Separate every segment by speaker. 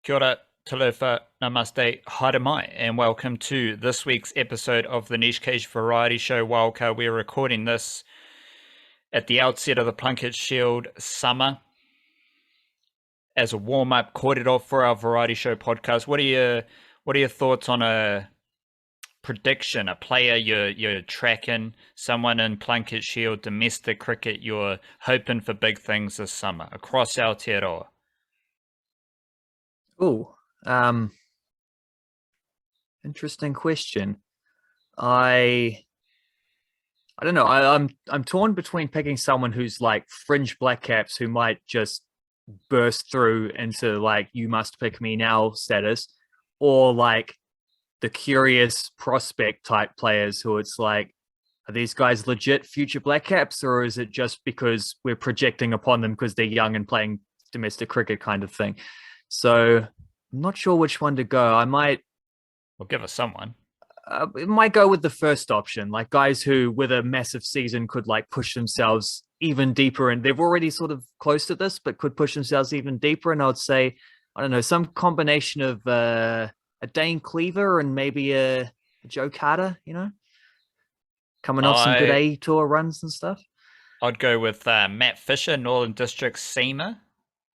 Speaker 1: Kia ora, talofa, namaste, haere mai, and welcome to this week's episode of the Niche Cage Variety Show Wildcard. We're recording this at the outset of the Plunket Shield summer as a warm-up, kōrero for our Variety Show podcast. What are your thoughts on a prediction, a player you're tracking, someone in Plunket Shield, domestic cricket, you're hoping for big things this summer across Aotearoa?
Speaker 2: Oh, interesting question. I don't know. I'm torn between picking someone who's like fringe Blackcaps who might just burst through into like you must pick me now status, or like the curious prospect type players who it's like, are these guys legit future Blackcaps, or is it just because we're projecting upon them because they're young and playing domestic cricket kind of thing? So I'm not sure which one to go.
Speaker 1: Well, give us someone.
Speaker 2: It might go with the first option, like guys who, with a massive season, could like push themselves even deeper, and they've already sort of close to this, but could push themselves even deeper. And I would say, I don't know, some combination of a Dane Cleaver and maybe a Joe Carter, coming off some good A tour runs and stuff.
Speaker 1: I'd go with Matt Fisher, Northern District seamer.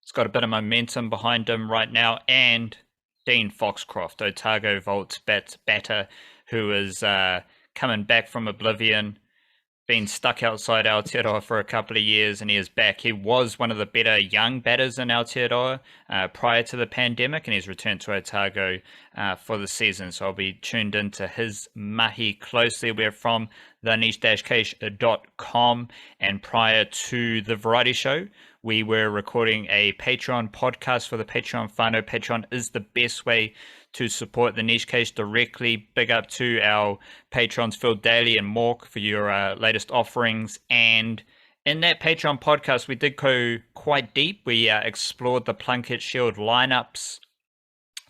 Speaker 1: He's got a bit of momentum behind him right now, and Dean Foxcroft, Otago Volt's batter, who is coming back from oblivion, been stuck outside Aotearoa for a couple of years, and he is back. He was one of the better young batters in Aotearoa prior to the pandemic, and he's returned to Otago for the season. So I'll be tuned into his mahi closely. We're from the niche-cage.com, and prior to the variety show, we were recording a Patreon podcast for the Patreon whānau. Patreon is the best way to support the Niche Cage directly. Big up to our patrons, Phil Daly and Mork, for your latest offerings. And in that Patreon podcast, we did go quite deep. We explored the Plunket Shield lineups.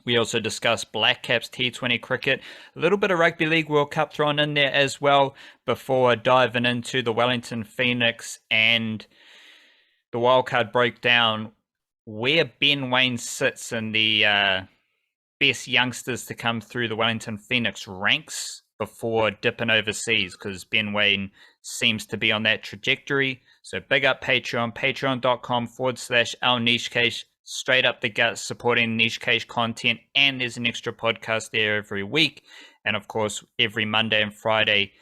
Speaker 1: We also discussed Blackcaps T20 cricket, a little bit of Rugby League World Cup thrown in there as well, before diving into the Wellington Phoenix and the wildcard broke down where Ben Waine sits in the best youngsters to come through the Wellington Phoenix ranks before dipping overseas, because Ben Waine seems to be on that trajectory. So big up Patreon, patreon.com/our niche cage, straight up the gut supporting niche cage content, and there's an extra podcast there every week. And of course, every Monday and Friday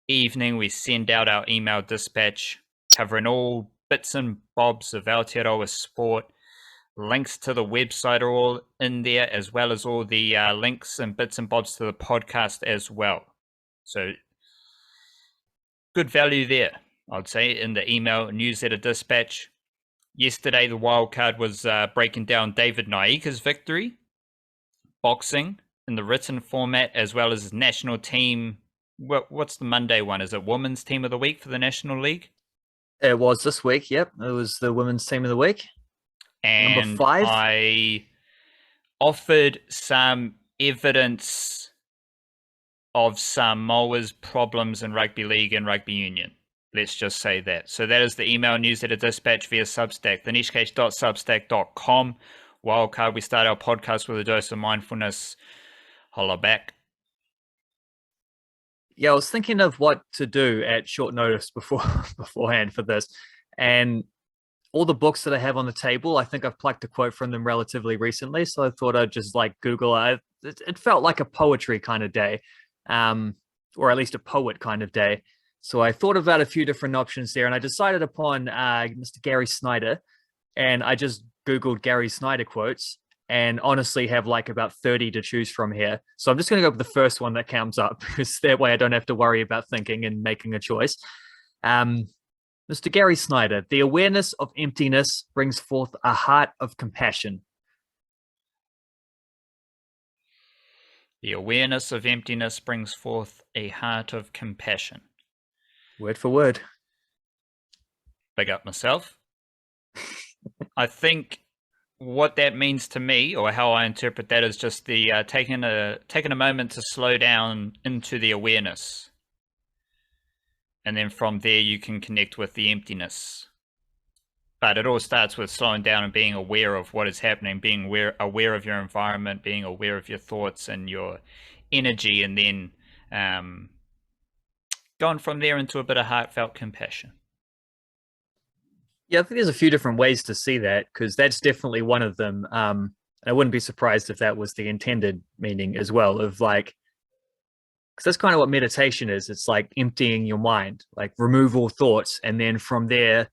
Speaker 1: evening, we send out our email dispatch covering all bits and bobs of Aotearoa sport. Links to the website are all in there, as well as all the links and bits and bobs to the podcast as well. So good value there, I'd say, in the email newsletter dispatch. Yesterday, the wildcard was breaking down David Nyika's victory, boxing in the written format, as well as his national team. What's the Monday one? Is it Women's Team of the Week for the National League?
Speaker 2: It was this week. Yep, it was the Women's Team of the Week.
Speaker 1: And
Speaker 2: number 5.
Speaker 1: I offered some evidence of Samoa's problems in rugby league and rugby union. Let's just say that. So that is the email newsletter dispatch via Substack, thenichecage.substack.com. Wildcard, we start our podcast with a dose of mindfulness. Holla back.
Speaker 2: Yeah, I was thinking of what to do at short notice beforehand for this. And all the books that I have on the table, I think I've plucked a quote from them relatively recently. So I thought I'd just like Google it. It felt like a poetry kind of day, or at least a poet kind of day. So I thought about a few different options there, and I decided upon Mr. Gary Snyder. And I just Googled Gary Snyder quotes, and honestly have like about 30 to choose from here. So I'm just going to go with the first one that comes up, because that way I don't have to worry about thinking and making a choice. Mr. Gary Snyder, the awareness of emptiness brings forth a heart of compassion.
Speaker 1: The awareness of emptiness brings forth a heart of compassion.
Speaker 2: Word for word.
Speaker 1: Big up myself. I think what that means to me, or how I interpret that, is just the taking a moment to slow down into the awareness, and then from there you can connect with the emptiness. But it all starts with slowing down and being aware of what is happening, being aware of your environment, being aware of your thoughts and your energy, and then going from there into a bit of heartfelt compassion.
Speaker 2: Yeah, I think there's a few different ways to see that, because that's definitely one of them. I wouldn't be surprised if that was the intended meaning as well, of like, because that's kind of what meditation is. It's like emptying your mind, like remove all thoughts, and then from there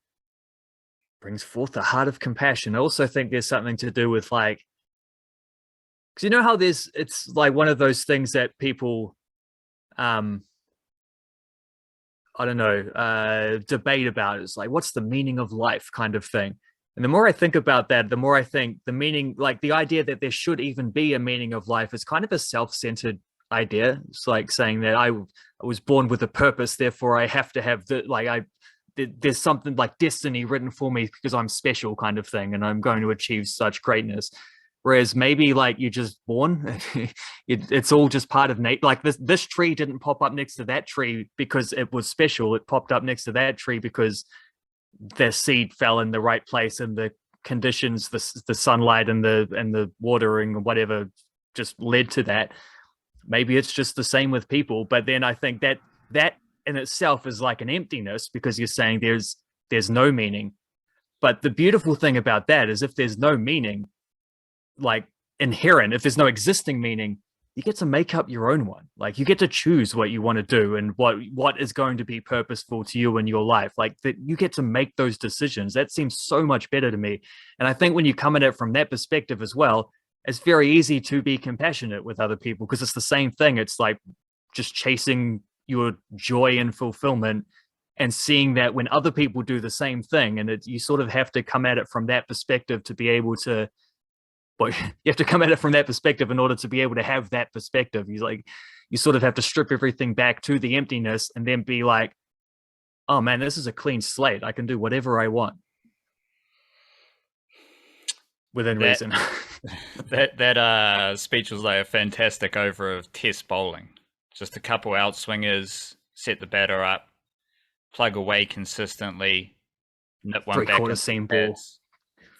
Speaker 2: brings forth a heart of compassion. I also think there's something to do with like, because you know how it's like one of those things that people, I don't know, debate about. It's like, what's the meaning of life kind of thing. And the more I think about that, the more I think the meaning, like the idea that there should even be a meaning of life, is kind of a self-centered idea. It's like saying that I was born with a purpose, therefore I have to have there's something like destiny written for me because I'm special kind of thing, and I'm going to achieve such greatness. Whereas maybe like you're just born, it's all just part of nature. Like this tree didn't pop up next to that tree because it was special. It popped up next to that tree because the seed fell in the right place, and the conditions, the sunlight and the watering or whatever just led to that. Maybe it's just the same with people. But then I think that in itself is like an emptiness, because you're saying there's no meaning. But the beautiful thing about that is, if there's no meaning, like inherent, if there's no existing meaning, you get to make up your own one. Like you get to choose what you want to do and what is going to be purposeful to you in your life. Like that, you get to make those decisions. That seems so much better to me. And I think when you come at it from that perspective as well, it's very easy to be compassionate with other people, because it's the same thing. It's like just chasing your joy and fulfillment, and seeing that when other people do the same thing, and you sort of have to come at it from that perspective to be able to, well, you have to come at it from that perspective in order to be able to have that perspective. You sort of have to strip everything back to the emptiness, and then be like, oh man, this is a clean slate. I can do whatever I want within reason.
Speaker 1: That speech was like a fantastic over of test bowling. Just a couple outswingers, set the batter up, plug away consistently, nip one back into
Speaker 2: seam ball.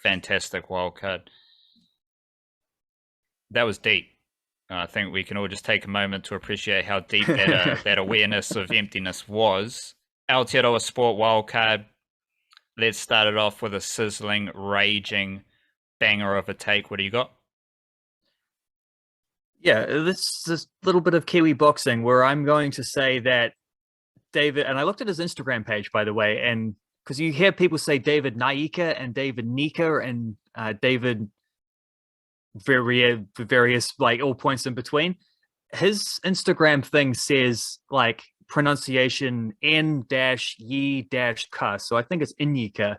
Speaker 1: Fantastic wild card. That was deep. I think we can all just take a moment to appreciate how deep that awareness of emptiness was. Aotearoa Sport wildcard. Let's start it off with a sizzling, raging banger of a take. What do you got?
Speaker 2: Yeah, this is a little bit of Kiwi boxing, where I'm going to say that David, and I looked at his Instagram page, by the way, and because you hear people say David Nyika and David Nyika and David various, like all points in between. His Instagram thing says like pronunciation N-ye-ka. So I think it's Nyika,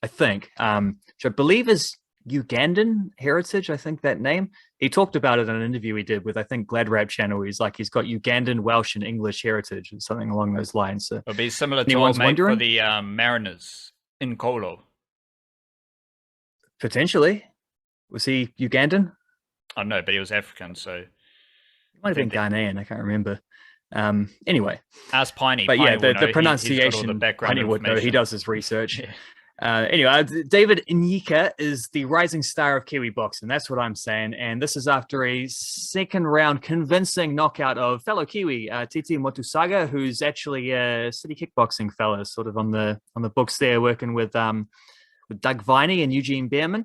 Speaker 2: I think, which I believe is Ugandan heritage. I think that name. He talked about it in an interview he did with, I think, Glad Rap Channel. He's like, he's got Ugandan, Welsh, and English heritage, and something along those lines. So
Speaker 1: it'll be similar to old mate for the Mariners in Kolo.
Speaker 2: Potentially. Was he Ugandan?
Speaker 1: Oh no, but he was African, so
Speaker 2: he might have been Ghanaian. I can't remember. Anyway,
Speaker 1: ask Piney.
Speaker 2: But
Speaker 1: Piney
Speaker 2: yeah, the pronunciation. Piney would know. He does his research. Yeah. Anyway, David Nyika is the rising star of Kiwi boxing. That's what I'm saying. And this is after a second round convincing knockout of fellow Kiwi Titi Motusaga, who's actually a city kickboxing fella, sort of on the books there, working with Doug Viney and Eugene Behrman.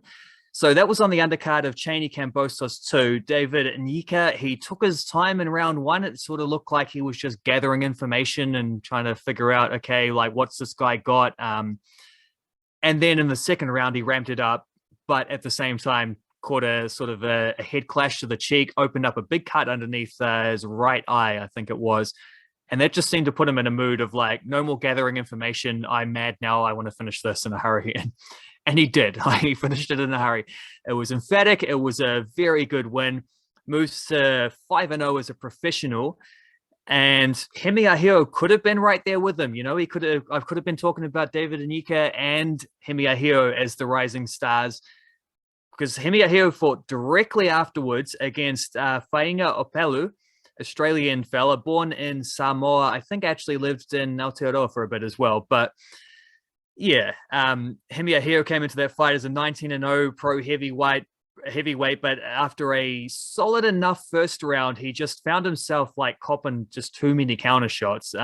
Speaker 2: So that was on the undercard of Cheney Cambosos 2. David Nyika, he took his time in round one. It sort of looked like he was just gathering information and trying to figure out, okay, like what's this guy got? And then in the second round, he ramped it up, but at the same time, caught a sort of a head clash to the cheek, opened up a big cut underneath his right eye, I think it was. And that just seemed to put him in a mood of like, no more gathering information. I'm mad now. I want to finish this in a hurry. And he did. He finished it in a hurry. It was emphatic. It was a very good win. Moves to 5-0 as a professional. And Hemiahio could have been right there with him. You know, I could have been talking about David Nyika and Hemiahio as the rising stars, because Hemiahio fought directly afterwards against Fainga Opelu, Australian fella, born in Samoa. I think actually lived in Aotearoa for a bit as well. But Yeah, Hemiya Hero came into that fight as a 19-0 pro heavyweight, but after a solid enough first round, he just found himself like copping just too many counter shots.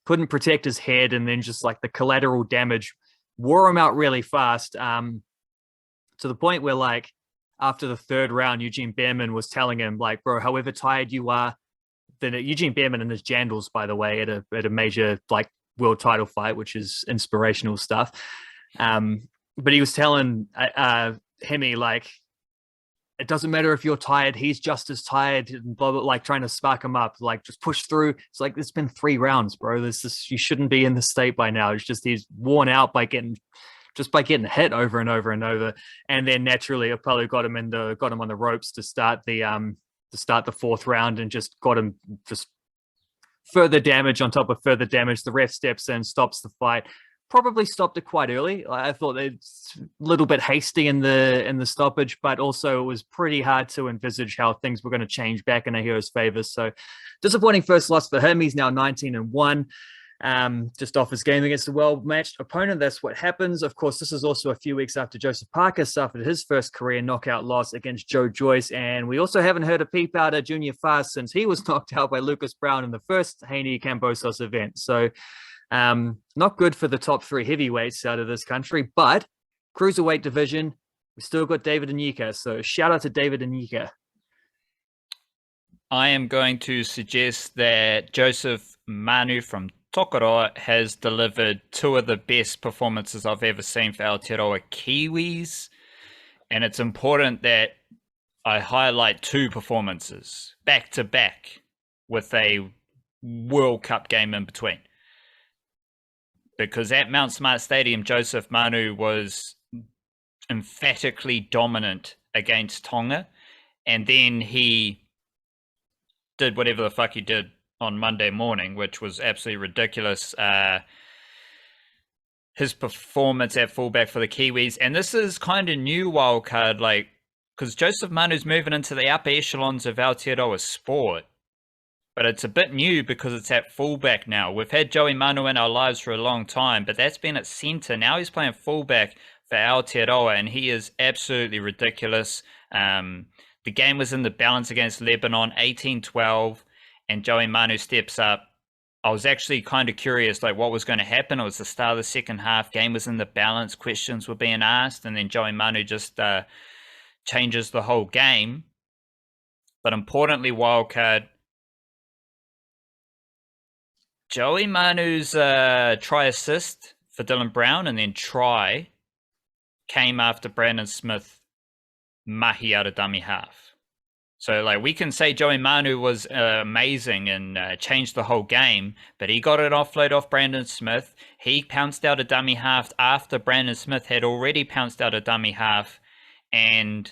Speaker 2: Couldn't protect his head, and then just like the collateral damage wore him out really fast. To the point where like after the third round, Eugene Behrman was telling him like, "Bro, however tired you are," then Eugene Behrman and his Jandals, by the way, at a major like world title fight, which is inspirational stuff. But he was telling Hemi like, it doesn't matter if you're tired, he's just as tired, and blah, blah, like trying to spark him up, like just push through. It's like, it's been 3 rounds, bro. You shouldn't be in this state by now. It's just he's worn out by getting hit over and over and over. And then naturally Apollo got him on the ropes to start the fourth round, and just got him just further damage on top of further damage. The ref steps in, stops the fight. Probably stopped it quite early. I thought it's a little bit hasty in the stoppage, but also it was pretty hard to envisage how things were going to change back in Ahiro's favor. So disappointing first loss for him. He's now 19-1. Just off his game against a well-matched opponent. That's what happens. Of course, this is also a few weeks after Joseph Parker suffered his first career knockout loss against Joe Joyce, and we also haven't heard a peep out of Junior Fast since he was knocked out by Lucas Brown in the first Haney Cambosos event. So not good for the top 3 heavyweights out of this country, but cruiserweight division, we still got David Nyika. So shout out to David Nyika.
Speaker 1: I am going to suggest that Joseph Manu from Tokoroa has delivered 2 of the best performances I've ever seen for Aotearoa Kiwis. And it's important that I highlight 2 performances back to back with a World Cup game in between. Because at Mount Smart Stadium, Joseph Manu was emphatically dominant against Tonga. And then he did whatever the fuck he did on Monday morning, which was absolutely ridiculous. His performance at fullback for the Kiwis. And this is kind of new wildcard, like, because Joseph Manu's moving into the upper echelons of Aotearoa sport. But it's a bit new because it's at fullback now. We've had Joey Manu in our lives for a long time, but that's been at centre. Now he's playing fullback for Aotearoa, and he is absolutely ridiculous. The game was in the balance against Lebanon, 18-12, and Joey Manu steps up. I was actually kind of curious, like, what was going to happen. It was the start of the second half. Game was in the balance. Questions were being asked, and then Joey Manu just changes the whole game. But importantly, wildcard, Joey Manu's try assist for Dylan Brown and then try came after Brandon Smith mahi out of dummy half. So, like, we can say Joey Manu was amazing and changed the whole game, but he got it offload off Brandon Smith. He pounced out a dummy half after Brandon Smith had already pounced out a dummy half. And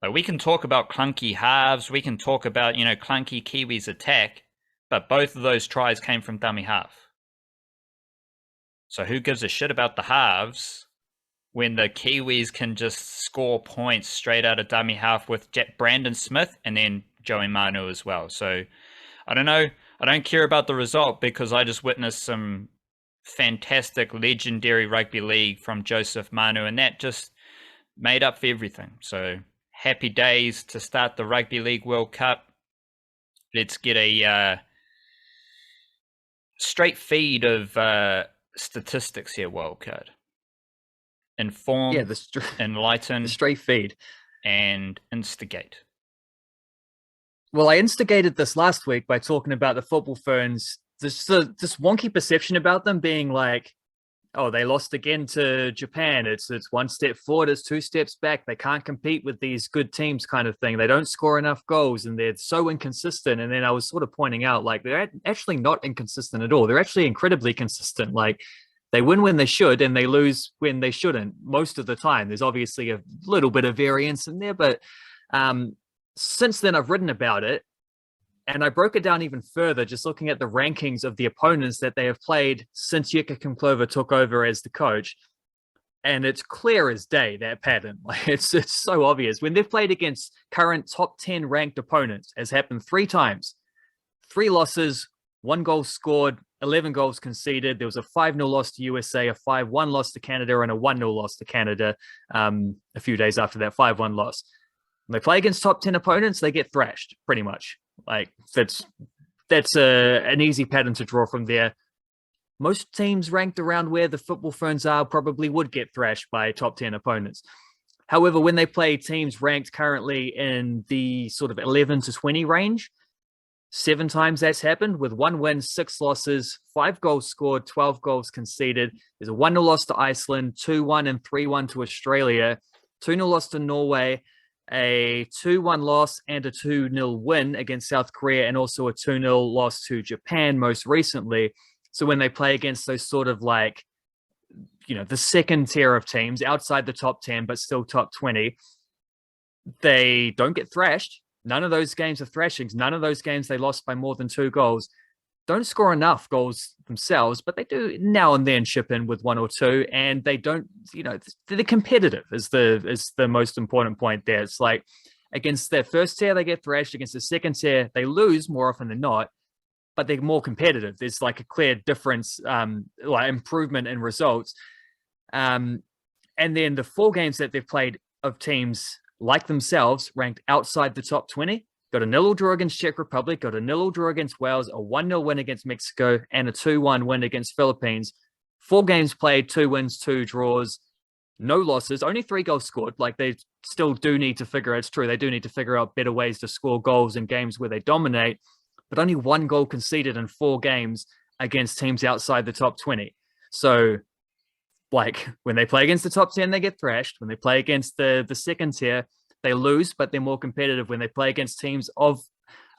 Speaker 1: like, we can talk about clunky halves. We can talk about, clunky Kiwis attack. But both of those tries came from dummy half. So who gives a shit about the halves when the Kiwis can just score points straight out of dummy half with Brandon Smith and then Joey Manu as well. So I don't know. I don't care about the result because I just witnessed some fantastic, legendary rugby league from Joseph Manu, and that just made up for everything. So happy days to start the Rugby League World Cup. Let's get a straight feed of statistics here, Wildcard. Inform, enlighten,
Speaker 2: the straight feed,
Speaker 1: and instigate.
Speaker 2: Well, I instigated this last week by talking about the football Ferns. There's this wonky perception about them being like, oh, they lost again to Japan. It's 1 step forward, it's 2 steps back. They can't compete with these good teams kind of thing. They don't score enough goals and they're so inconsistent. And then I was sort of pointing out, like, they're actually not inconsistent at all. They're actually incredibly consistent. Like, they win when they should and they lose when they shouldn't most of the time. There's obviously a little bit of variance in there, but since then I've written about it. And I broke it down even further, just looking at the rankings of the opponents that they have played since Jukka Kumklova took over as the coach. And it's clear as day, that pattern. Like, it's so obvious. When they've played against current top 10 ranked opponents, has happened 3 times. 3 losses, 1 goal scored, 11 goals conceded. There was a 5-0 loss to USA, a 5-1 loss to Canada, and a 1-0 loss to Canada a few days after that 5-1 loss. When they play against top 10 opponents, they get thrashed, pretty much. Like, that's an easy pattern to draw from there. Most teams ranked around where the football Ferns are probably would get thrashed by top 10 opponents. However, when they play teams ranked currently in the sort of 11 to 20 range, 7 times that's happened with 1 win, 6 losses, 5 goals scored, 12 goals conceded. There's a 1-0 loss to Iceland, 2-1 and 3-1 to Australia, 2-0 loss to Norway, a 2-1 loss and a 2-0 win against South Korea, and also a 2-0 loss to Japan most recently. So when they play against those sort of like, the second tier of teams outside the top 10, but still top 20, they don't get thrashed. None of those games are thrashings. None of those games they lost by more than 2 goals. Don't score enough goals themselves, but they do now and then chip in with 1 or 2, and they don't, they're competitive is the most important point there. It's like against their first tier, they get thrashed. Against the second tier, they lose more often than not, but they're more competitive. There's like a clear difference, like improvement in results. And then the 4 games that they've played of teams like themselves ranked outside the top 20, got a 0-0 draw against Czech Republic, got a 0-0 draw against Wales, a 1-0 win against Mexico, and a 2-1 win against Philippines. 4 games played, 2 wins, 2 draws, no losses, only 3 goals scored. Like, they still do need to figure out, it's true, they do need to figure out better ways to score goals in games where they dominate, but only 1 goal conceded in 4 games against teams outside the top 20. So, like, when they play against the top 10, they get thrashed. When they play against the second tier, they lose, but they're more competitive. When they play against teams of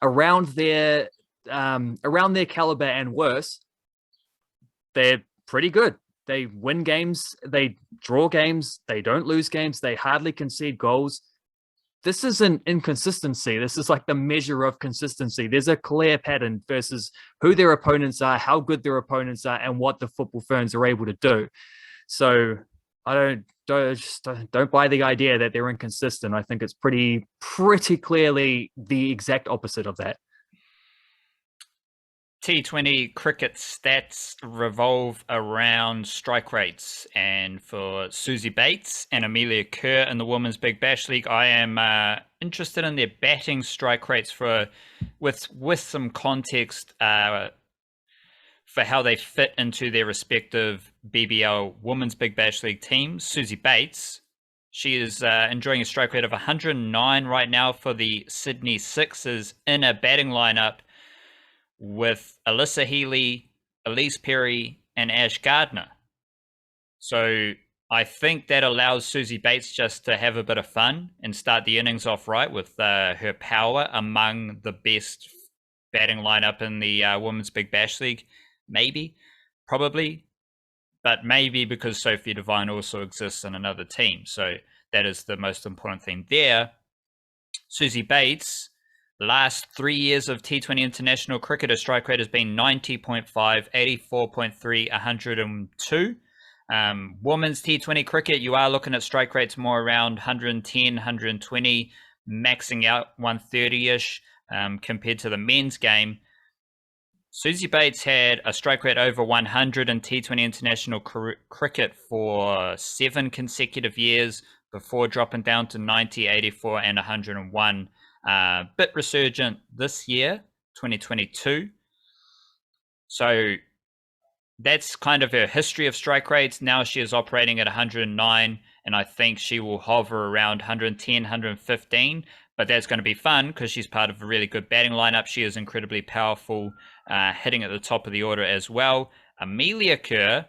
Speaker 2: around their caliber and worse, they're pretty good. They win games, they draw games, they don't lose games, they hardly concede goals. This isn't inconsistency. This is like the measure of consistency. There's a clear pattern versus who their opponents are, how good their opponents are, and what the football Ferns are able to do. So I don't buy the idea that they're inconsistent. I think it's pretty clearly the exact opposite of that.
Speaker 1: T20 cricket stats revolve around strike rates, and for Suzie Bates and Amelia Kerr in the Women's Big Bash League, I am interested in their batting strike rates with some context for how they fit into their respective BBL Women's Big Bash League teams. Suzie Bates, she is enjoying a strike rate of 109 right now for the Sydney Sixers in a batting lineup with Alyssa Healy, Elise Perry, and Ash Gardner. So I think that allows Suzie Bates just to have a bit of fun and start the innings off right with her power among the best batting lineup in the Women's Big Bash League. Maybe, probably, but maybe because Sophie Devine also exists in another team. So that is the most important thing there. Suzie Bates, the last 3 years of T20 international cricket, her strike rate has been 90.5, 84.3, 102. Women's T20 cricket, you are looking at strike rates more around 110, 120, maxing out 130-ish compared to the men's game. Suzie Bates had a strike rate over 100 in T20 international cricket for 7 consecutive years before dropping down to 90, 84, and 101. Bit resurgent this year, 2022. So that's kind of her history of strike rates. Now she is operating at 109, and I think she will hover around 110, 115. But that's going to be fun because she's part of a really good batting lineup. She is incredibly powerful, hitting at the top of the order as well. Amelia Kerr,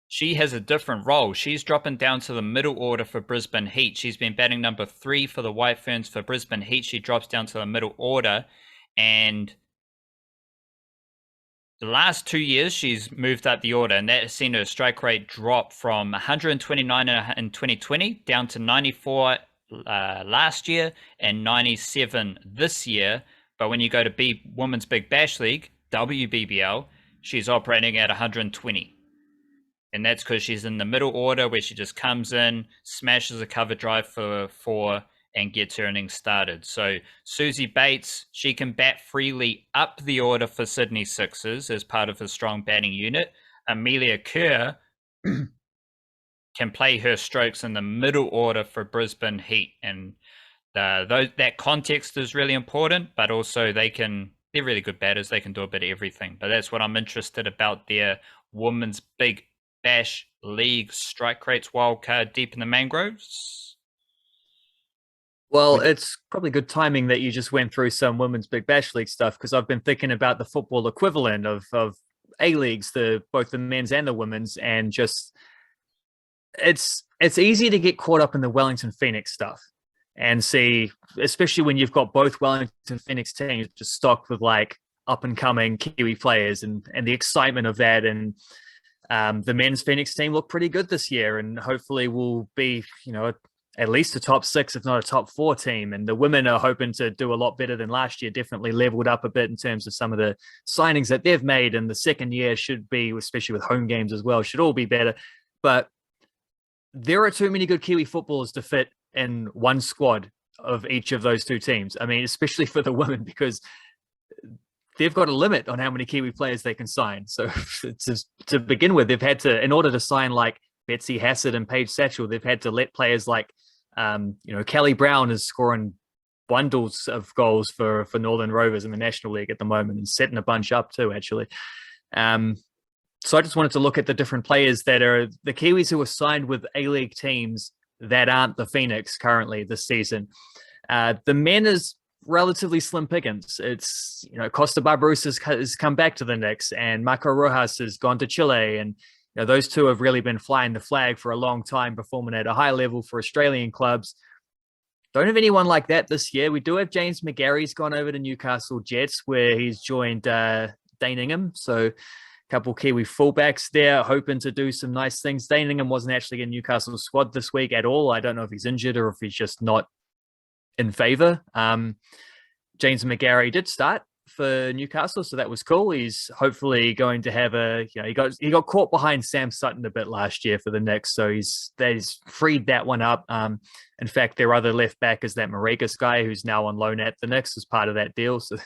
Speaker 1: she has a different role. She's dropping down to the middle order for Brisbane Heat. She's been batting number 3 for the White Ferns for Brisbane Heat. She drops down to the middle order. And the last 2 years, she's moved up the order, and that has seen her strike rate drop from 129 in 2020 down to 94 last year and 97 this year. But when you go to Women's Big Bash League, WBBL, she's operating at 120. And that's because she's in the middle order where she just comes in, smashes a cover drive for 4, and gets her innings started. So Suzie Bates, she can bat freely up the order for Sydney Sixers as part of a strong batting unit. Amelia Kerr can play her strokes in the middle order for Brisbane Heat, and that context is really important. But also they're really good batters. They can do a bit of everything. But that's what I'm interested about their Women's Big Bash League strike rates wildcard deep in the mangroves.
Speaker 2: Well, it's probably good timing that you just went through some Women's Big Bash League stuff, because I've been thinking about the football equivalent of A-leagues, both the men's and the women's, and just it's easy to get caught up in the Wellington Phoenix stuff and see, especially when you've got both Wellington Phoenix teams just stocked with like up and coming Kiwi players, and the excitement of that. And the men's Phoenix team looked pretty good this year, and hopefully will be, at least a top 6, if not a top 4 team. And the women are hoping to do a lot better than last year, definitely leveled up a bit in terms of some of the signings that they've made. And the second year should be, especially with home games as well, should all be better. But there are too many good Kiwi footballers to fit in one squad of each of those two teams. I mean, especially for the women, because they've got a limit on how many Kiwi players they can sign. So to begin with, they've had to, in order to sign like Betsy Hassett and Paige Satchel, they've had to let players like, Kelly Brown is scoring bundles of goals for Northern Rovers in the National League at the moment, and setting a bunch up too, actually. So I just wanted to look at the different players that are the Kiwis who are signed with A-League teams that aren't the Phoenix currently this season. The men is relatively slim pickings. It's, Costa Barbaros has come back to the Knicks, and Marco Rojas has gone to Chile, and those two have really been flying the flag for a long time, performing at a high level for Australian clubs. Don't have anyone like that this year. We do have James McGarry's gone over to Newcastle Jets, where he's joined Dane Ingham. So a couple Kiwi fullbacks there, hoping to do some nice things. Dane Ingham wasn't actually in Newcastle's squad this week at all. I don't know if he's injured or if he's just not in favour. James McGarry did start for Newcastle, so that was cool. He's hopefully going to have he got caught behind Sam Sutton a bit last year for the Knicks, so he's freed that one up. In fact, their other left back is that Maregas guy who's now on loan at the Knicks as part of that deal, so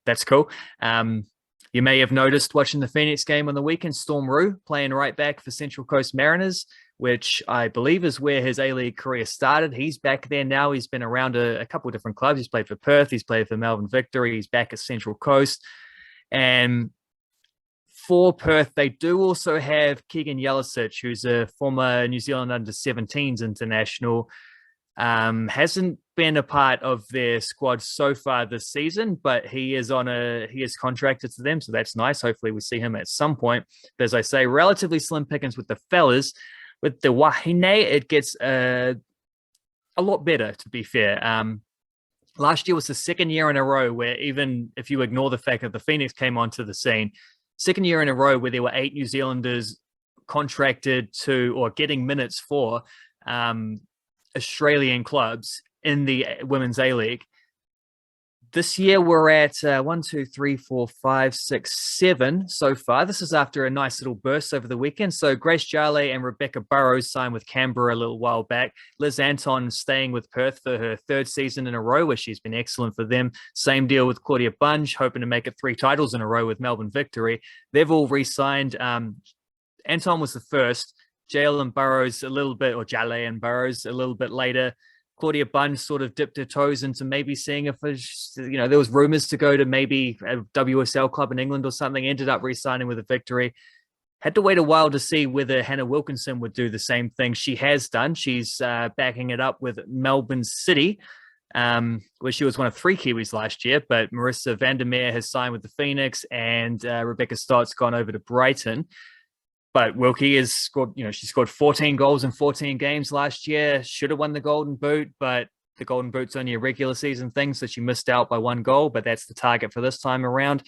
Speaker 2: that's cool. You may have noticed watching the Phoenix game on the weekend, Storm Roux playing right back for Central Coast Mariners, which I believe is where his A-League career started. He's back there now. He's been around a couple of different clubs. He's played for Perth. He's played for Melbourne Victory. He's back at Central Coast. And for Perth, they do also have Keegan Yelisich, who's a former New Zealand under-17s international. Hasn't been a part of their squad so far this season, but he is contracted to them, so that's nice. Hopefully we see him at some point. But as I say, relatively slim pickings with the fellas. With the Wahine, it gets a lot better, to be fair. Last year was the second year in a row where, even if you ignore the fact that the Phoenix came onto the scene, second year in a row where there were 8 New Zealanders contracted to or getting minutes for Australian clubs in the Women's A-League. This year we're at 1, 2, 3, 4, 5, 6, 7 so far. This is after a nice little burst over the weekend. So Grace Jale and Rebecca Burrows signed with Canberra a little while back. Liz Anton staying with Perth for her 3rd season in a row, where she's been excellent for them. Same deal with Claudia Bunge, hoping to make it 3 titles in a row with Melbourne Victory. They've all re-signed. Anton was the first. Jale and Burrows a little bit, or Jale and Burrows a little bit later. Claudia Bunge sort of dipped her toes into maybe seeing if, there was rumors to go to maybe a WSL club in England or something, ended up re-signing with a Victory. Had to wait a while to see whether Hannah Wilkinson would do the same thing. She has done. She's backing it up with Melbourne City, where she was one of 3 Kiwis last year, but Marissa Vandermeer has signed with the Phoenix, and Rebecca Stott's gone over to Brighton. But Wilkie has scored, she scored 14 goals in 14 games last year. Should have won the Golden Boot, but the Golden Boot's only a regular season thing, so she missed out by 1 goal, but that's the target for this time around.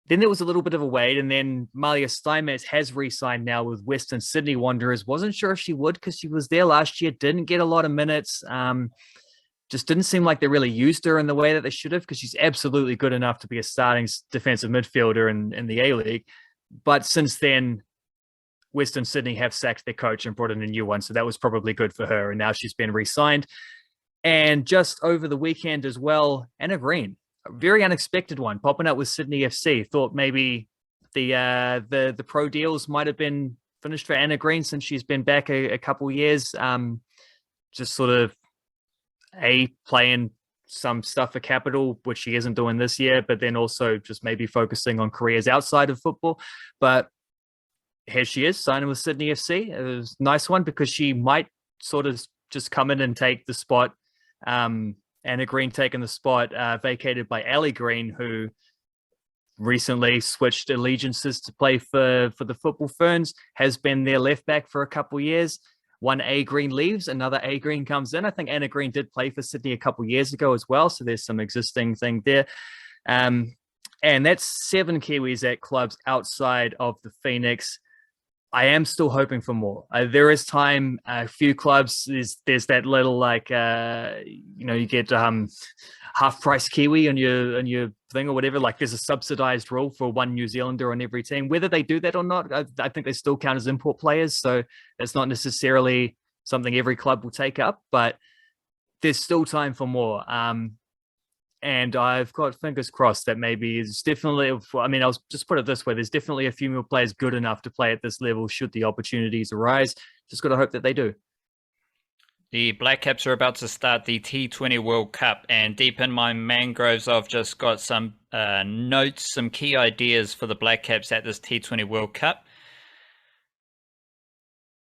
Speaker 2: Then there was a little bit of a wait, and then Malia Steinmetz has re-signed now with Western Sydney Wanderers. Wasn't sure if she would, because she was there last year, didn't get a lot of minutes. Just didn't seem like they really used her in the way that they should have, because she's absolutely good enough to be a starting defensive midfielder in the A-League. But since then, Western Sydney have sacked their coach and brought in a new one, so that was probably good for her, and now she's been re-signed. And just over the weekend as well, Anna Green, a very unexpected one, popping up with Sydney FC. Thought maybe the pro deals might have been finished for Anna Green since she's been back a couple years. Just sort of playing some stuff for capital, which she isn't doing this year, but then also just maybe focusing on careers outside of football. But here she is signing with Sydney FC. It was a nice one because she might sort of just come in and take the spot. Anna Green taking the spot vacated by Ali Green, who recently switched allegiances to play for the football Ferns, has been their left back for a couple years. One A Green leaves, another A Green comes in. I think Anna Green did play for Sydney a couple years ago as well, so there's some existing thing there. And that's 7 Kiwis at clubs outside of the Phoenix. I am still hoping for more. There is time. A few clubs, there's that little you get half price Kiwi on your thing or whatever. Like there's a subsidized rule for one New Zealander on every team. Whether they do that or not, I think they still count as import players. So it's not necessarily something every club will take up, but there's still time for more. And I've got fingers crossed that maybe it's definitely, I'll just put it this way. There's definitely a few more players good enough to play at this level should the opportunities arise. Just got to hope that they do.
Speaker 1: The Blackcaps are about to start the T20 World Cup, and deep in my mangroves, I've just got some notes, some key ideas for the Blackcaps at this T20 World Cup.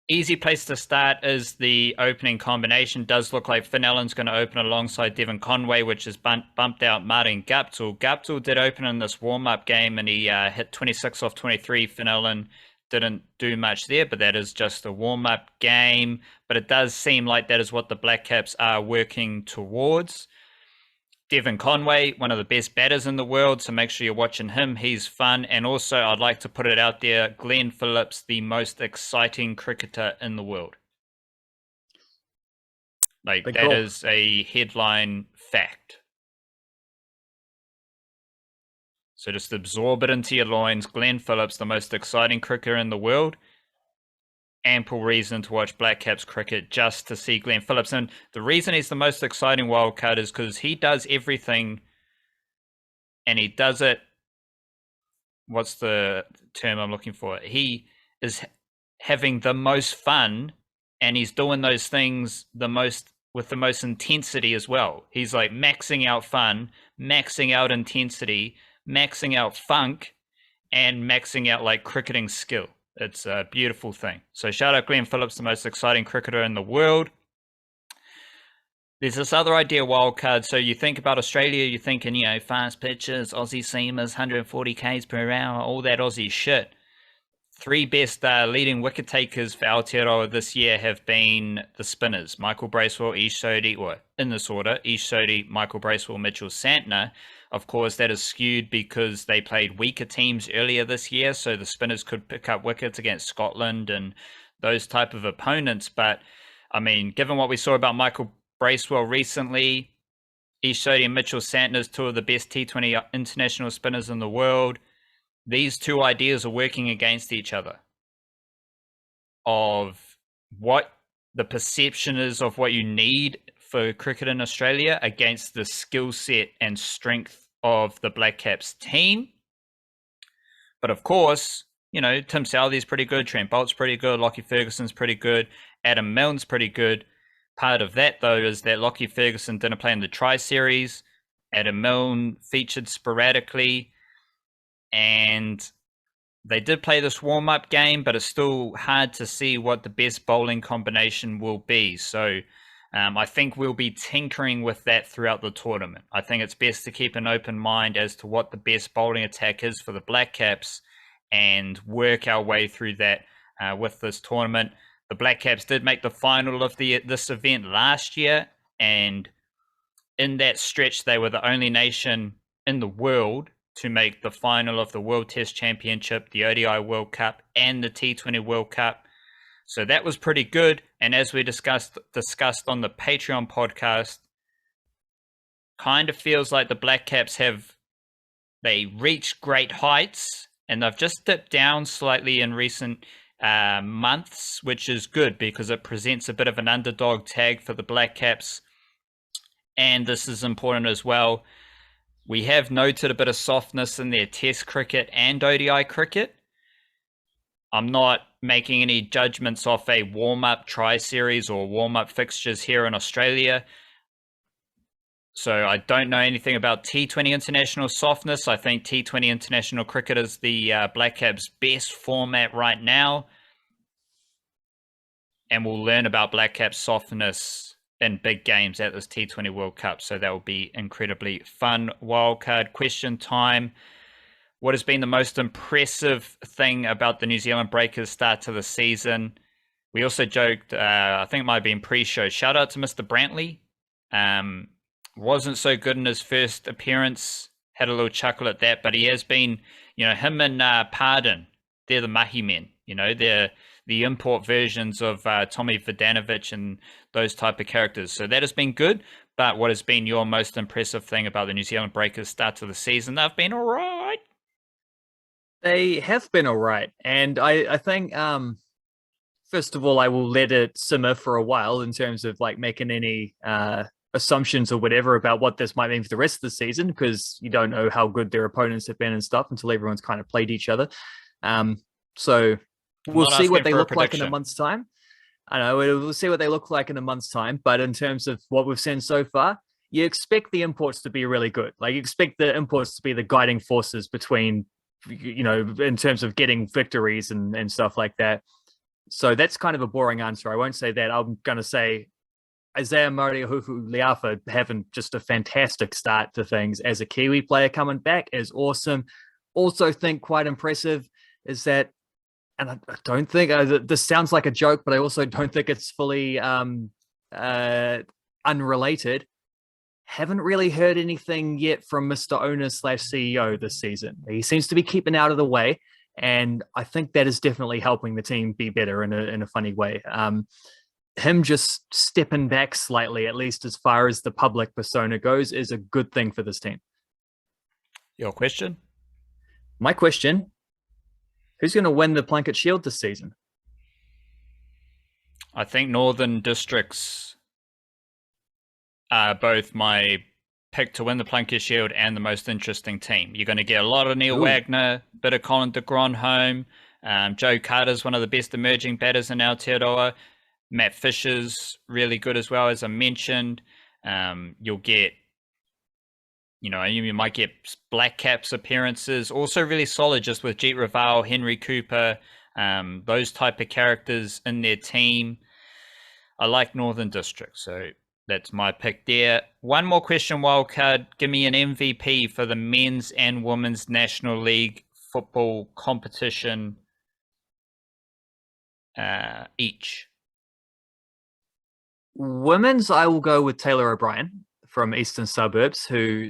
Speaker 1: Easy place to start is the opening combination. Does look like Finn Allen's going to open alongside Devon Conway, which has bumped out Martin Gaptel. Gaptel did open in this warm-up game, and he hit 26 off 23. Finn Allen didn't do much there, but that is just a warm-up game. But it does seem like that is what the Blackcaps are working towards. Devon Conway, one of the best batters in the world, so make sure you're watching him. He's fun. And also, I'd like to put it out there, Glenn Phillips, the most exciting cricketer in the world. Like, that is a headline fact. So just absorb it into your loins. Glenn Phillips, the most exciting cricketer in the world. Ample reason to watch Blackcaps cricket just to see Glenn Phillips. And the reason he's the most exciting wildcard is because he does everything, and he does it, what's the term I'm looking for? He is having the most fun, and he's doing those things with the most intensity as well. He's like maxing out fun, maxing out intensity, maxing out funk, and maxing out like cricketing skill. It's a beautiful thing. So shout out Glenn Phillips, the most exciting cricketer in the world. There's this other idea, wildcard. So you think about Australia, you're thinking, fast pitches, Aussie seamers, 140 Ks per hour, all that Aussie shit. 3 best leading wicket takers for Aotearoa this year have been the spinners. Michael Bracewell, Ish Sodhi, or in this order, Ish Sodhi, Michael Bracewell, Mitchell Santner. Of course, that is skewed because they played weaker teams earlier this year, so the spinners could pick up wickets against Scotland and those type of opponents. But, given what we saw about Michael Bracewell recently, Ish Sodhi and Mitchell Santner, 2 of the best T20 international spinners in the world, these 2 ideas are working against each other of what the perception is of what you need for cricket in Australia against the skill set and strength of the Blackcaps team. But of course, Tim Southee's pretty good, Trent Bolt's pretty good, Lockie Ferguson's pretty good, Adam Milne's pretty good. Part of that, though, is that Lockie Ferguson didn't play in the Tri-Series. Adam Milne featured sporadically. And they did play this warm-up game, but it's still hard to see what the best bowling combination will be. So I think we'll be tinkering with that throughout the tournament. I think it's best to keep an open mind as to what the best bowling attack is for the Blackcaps and work our way through that with this tournament. The Blackcaps did make the final of this event last year, and in that stretch, they were the only nation in the world to make the final of the World Test Championship, the ODI World Cup, and the T20 World Cup. So that was pretty good. And as we discussed on the Patreon podcast, kind of feels like the Blackcaps they reached great heights, and they've just dipped down slightly in recent months, which is good because it presents a bit of an underdog tag for the Blackcaps and this is important as well, we have noted a bit of softness in their Test cricket and ODI cricket. I'm not making any judgments off a warm-up tri-series or warm-up fixtures here in Australia. So I don't know anything about T20 international softness. I think T20 international cricket is the Black Caps' best format right now. And we'll learn about Black Caps softness in big games at this T20 World Cup. So that will be incredibly fun. Wildcard question time. What has been the most impressive thing about the New Zealand Breakers start to the season? We also joked, I think it might have been pre-show. Shout out to Mr. Brantley. Wasn't so good in his first appearance. Had a little chuckle at that, but he has been, him and Pardon, they're the mahi men. They're the import versions of Tommy Vodanovic and those type of characters. So that has been good. But what has been your most impressive thing about the New Zealand Breakers start to the season? They've been all right.
Speaker 2: They have been all right. And I think, first of all, I will let it simmer for a while in terms of like making any assumptions or whatever about what this might mean for the rest of the season, because you don't know how good their opponents have been and stuff until everyone's kind of played each other. So we'll see what they look like in a month's time. I know we'll see what they look like in a month's time. But in terms of what we've seen so far, you expect the imports to be really good. Like you expect the imports to be the guiding forces between, in terms of getting victories and stuff like that. So that's kind of a boring answer. I won't say that. I'm going to say Isaiah Mariahufu-Leafa having just a fantastic start to things as a Kiwi player coming back is awesome. Also think quite impressive is that, and I don't think this sounds like a joke, but I also don't think it's fully unrelated. Haven't really heard anything yet from Mr. Owner/CEO this season. He seems to be keeping out of the way, and I think that is definitely helping the team be better in a funny way. Him just stepping back slightly, at least as far as the public persona goes, is a good thing for this team.
Speaker 1: Your question?
Speaker 2: My question: who's going to win the Plunket Shield this season?
Speaker 1: I think Northern Districts are both my pick to win the Plunket Shield and the most interesting team. You're going to get a lot of Neil Wagner, bit of Colin de Gronholm. Joe Carter's one of the best emerging batters in Aotearoa. Matt Fisher's really good as well, as I mentioned. You'll get, you might get Blackcaps appearances. Also really solid just with Jeet Raval, Henry Cooper, those type of characters in their team. I like Northern District, so that's my pick there. One more question, Wildcard. Give me an MVP for the men's and women's National League football competition each.
Speaker 2: Women's, I will go with Taylor O'Brien from Eastern Suburbs, who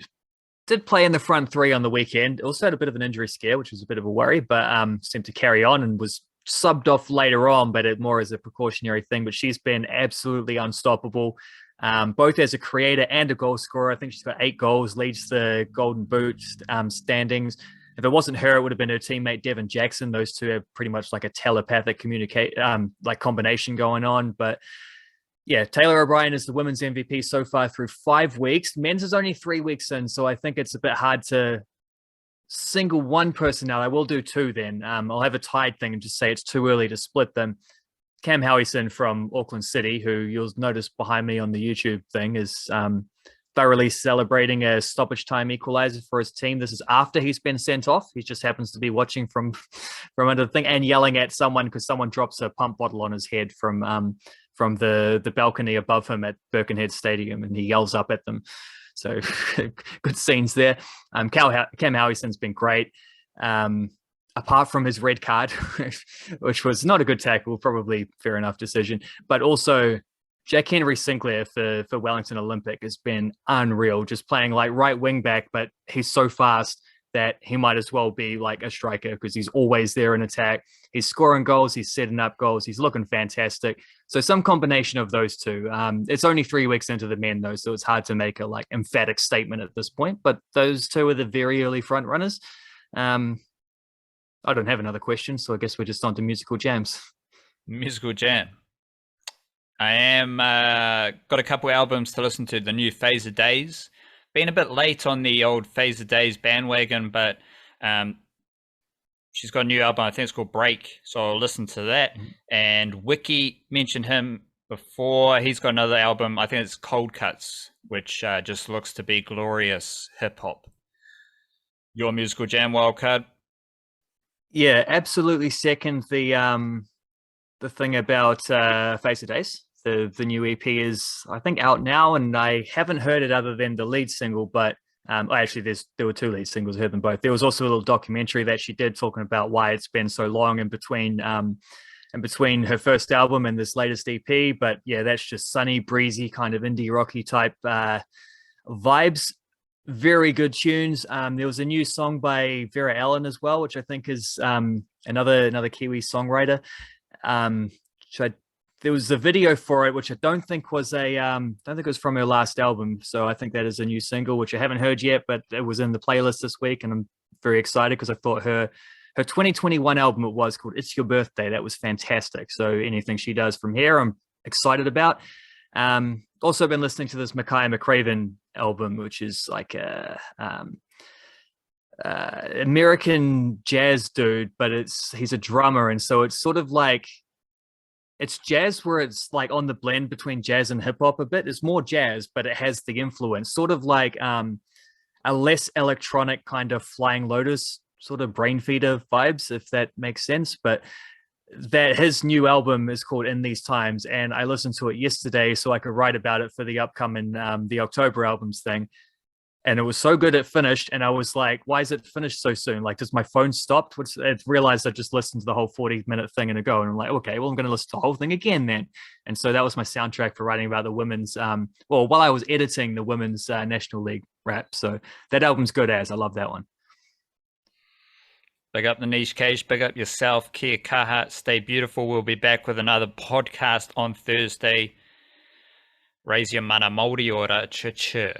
Speaker 2: did play in the front three on the weekend. Also had a bit of an injury scare, which was a bit of a worry, but seemed to carry on and was subbed off later on, but more as a precautionary thing. But she's been absolutely unstoppable, both as a creator and a goal scorer. I think she's got 8 goals, leads the Golden Boot standings. If it wasn't her, it would have been her teammate Devin Jackson. Those two have pretty much like a telepathic combination going on. But yeah, Taylor O'Brien is the women's MVP so far through 5 weeks. Men's is only 3 weeks in, so I think it's a bit hard to single one person out. I will do 2 then. I'll have a tied thing and just say it's too early to split them. Cam Howison from Auckland City, who you'll notice behind me on the YouTube thing, is thoroughly celebrating a stoppage time equalizer for his team. This is after he's been sent off. He just happens to be watching from under the thing and yelling at someone because someone drops a pump bottle on his head from the balcony above him at Birkenhead Stadium, and he yells up at them. So good scenes there. Cam Howison's been great. Apart from his red card, which was not a good tackle, probably fair enough decision, but also Jack Henry Sinclair for Wellington Olympic has been unreal, just playing like right wing back, but he's so fast that he might as well be like a striker because he's always there in attack. He's scoring goals, he's setting up goals, he's looking fantastic. So some combination of those two. It's only 3 weeks into the men though, so it's hard to make a like emphatic statement at this point, but those two are the very early front runners. I don't have another question, so I guess we're just on to musical jams.
Speaker 1: Musical jam. I am got a couple albums to listen to. The new Phase of Days. Been a bit late on the old Phase of Days bandwagon, but um, she's got a new album. I think it's called Break, so I'll listen to that. And Wiki mentioned him before. He's got another album. I think it's Cold Cuts, which just looks to be glorious hip hop. Your musical jam wildcard?
Speaker 2: Yeah, absolutely. Second, the thing about Face of Days. The new EP is, I think, out now, and I haven't heard it other than the lead single. But actually, there were two lead singles. I heard them both. There was also a little documentary that she did talking about why it's been so long in between her first album and this latest EP. But yeah, that's just sunny, breezy, kind of indie rocky type vibes. Very good tunes. There was a new song by Vera Ellen as well, which I think is another Kiwi songwriter. There was a video for it, which I don't think was don't think it was from her last album. So I think that is a new single, which I haven't heard yet, but it was in the playlist this week, and I'm very excited because I thought her 2021 album, it was called It's Your Birthday. That was fantastic. So anything she does from here, I'm excited about. Also been listening to this Micaiah McCraven album, which is like a American jazz dude, but he's a drummer, and so it's sort of like it's jazz where it's like on the blend between jazz and hip hop a bit. It's more jazz, but it has the influence, sort of like a less electronic kind of Flying Lotus sort of brain feeder vibes, if that makes sense. But that his new album is called In These Times, and I listened to it yesterday so I could write about it for the upcoming the October albums thing. And it was so good it finished, and I was like, why is it finished so soon? Like, does my phone stop? I realized I just listened to the whole 40-minute thing in a go, and I'm like, okay, well, I'm going to listen to the whole thing again then. And so that was my soundtrack for writing about the women's while I was editing the women's National League rap. So that album's good as. I love that one.
Speaker 1: Big up the niche cage, big up yourself, kia kaha, stay beautiful. We'll be back with another podcast on Thursday. Raise your mana Māori ora, cha.